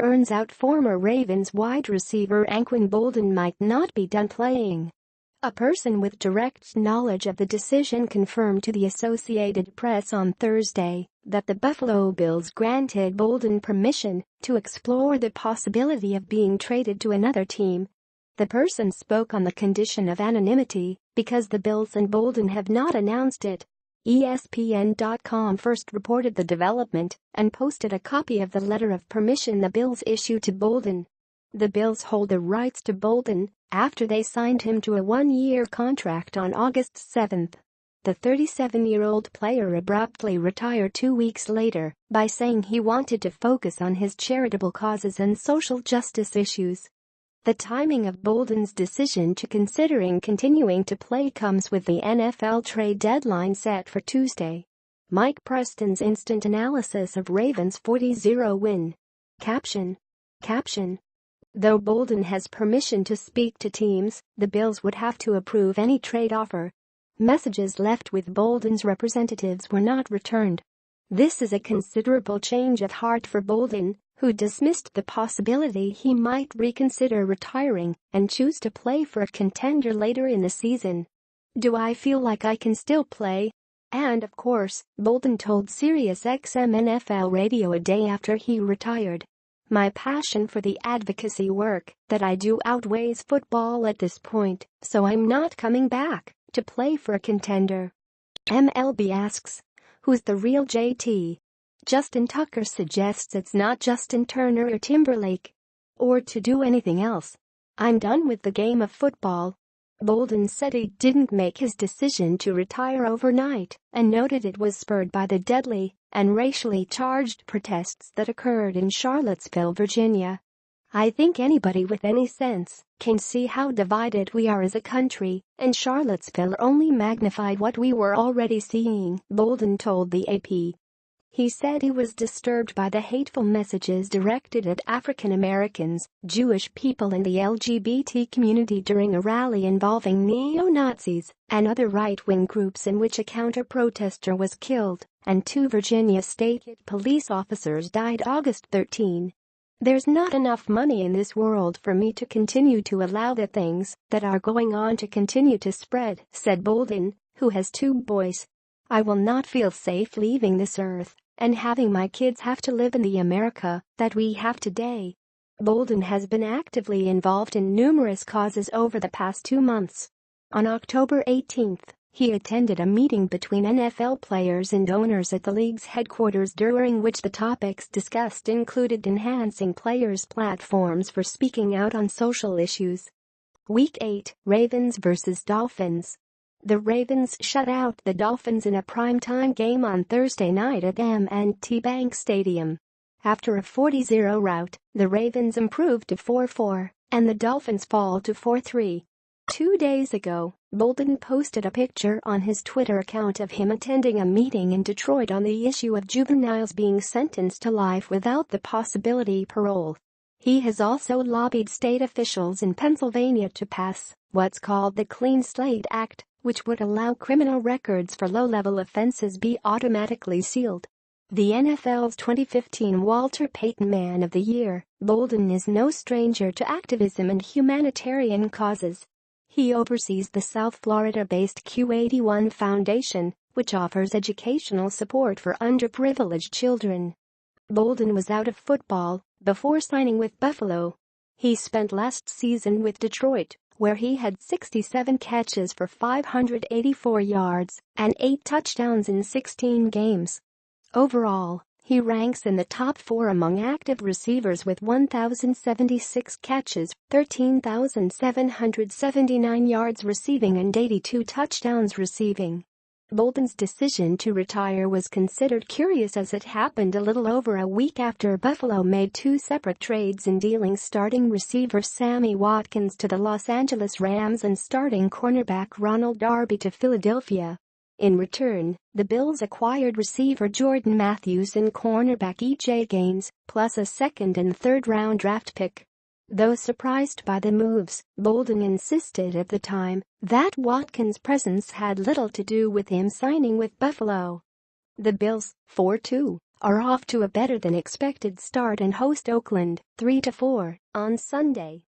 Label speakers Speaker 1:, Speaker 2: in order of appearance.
Speaker 1: urns out former Ravens wide receiver Anquan Boldin might not be done playing. A person with direct knowledge of the decision confirmed to the Associated Press on Thursday that the Buffalo Bills granted Boldin permission to explore the possibility of being traded to another team. The person spoke on the condition of anonymity because the Bills and Boldin have not announced it. ESPN.com first reported the development and posted a copy of the letter of permission the Bills issued to Boldin. The Bills hold the rights to Boldin after they signed him to a one-year contract on August 7. The 37-year-old player abruptly retired 2 weeks later by saying he wanted to focus on his charitable causes and social justice issues. The timing of Boldin's decision to considering continuing to play comes with the NFL trade deadline set for Tuesday. Mike Preston's instant analysis of Ravens' 40-0 win. Caption. Though Boldin has permission to speak to teams, the Bills would have to approve any trade offer. Messages left with Boldin's representatives were not returned. This is a considerable change of heart for Boldin, who dismissed the possibility he might reconsider retiring and choose to play for a contender later in the season. "Do I feel like I can still play?" And of course, Boldin told SiriusXM NFL Radio a day after he retired. "My passion for the advocacy work that I do outweighs football at this point, so I'm not coming back to play for a contender." MLB asks, "Who's the real JT?" Justin Tucker suggests it's not Justin Turner or Timberlake. Or to do anything else. "I'm done with the game of football." Boldin said he didn't make his decision to retire overnight and noted it was spurred by the deadly and racially charged protests that occurred in Charlottesville, Virginia. "I think anybody with any sense can see how divided we are as a country, and Charlottesville only magnified what we were already seeing," Boldin told the AP. He said he was disturbed by the hateful messages directed at African Americans, Jewish people and the LGBT community during a rally involving neo-Nazis and other right-wing groups in which a counter-protester was killed and 2 Virginia State police officers died August 13. "There's not enough money in this world for me to continue to allow the things that are going on to continue to spread," said Boldin, who has 2 boys. "I will not feel safe leaving this earth and having my kids have to live in the America that we have today." Boldin has been actively involved in numerous causes over the past 2 months. On October 18, he attended a meeting between NFL players and owners at the league's headquarters during which the topics discussed included enhancing players' platforms for speaking out on social issues. Week 8, Ravens vs. Dolphins. The Ravens shut out the Dolphins in a primetime game on Thursday night at M&T Bank Stadium. After a 40-0 rout, the Ravens improved to 4-4, and the Dolphins fall to 4-3. 2 days ago, Boldin posted a picture on his Twitter account of him attending a meeting in Detroit on the issue of juveniles being sentenced to life without the possibility parole. He has also lobbied state officials in Pennsylvania to pass what's called the Clean Slate Act, which would allow criminal records for low-level offenses be automatically sealed. The NFL's 2015 Walter Payton Man of the Year, Boldin is no stranger to activism and humanitarian causes. He oversees the South Florida-based Q81 Foundation, which offers educational support for underprivileged children. Boldin was out of football before signing with Buffalo. He spent last season with Detroit, where he had 67 catches for 584 yards and 8 touchdowns in 16 games. Overall, he ranks in the top 4 among active receivers with 1,076 catches, 13,779 yards receiving and 82 touchdowns receiving. Boldin's decision to retire was considered curious as it happened a little over a week after Buffalo made 2 separate trades in dealing starting receiver Sammy Watkins to the Los Angeles Rams and starting cornerback Ronald Darby to Philadelphia. In return, the Bills acquired receiver Jordan Matthews and cornerback E.J. Gaines, plus a second and third-round draft pick. Though surprised by the moves, Boldin insisted at the time that Watkins' presence had little to do with him signing with Buffalo. The Bills, 4-2, are off to a better-than-expected start and host Oakland 3-4 on Sunday.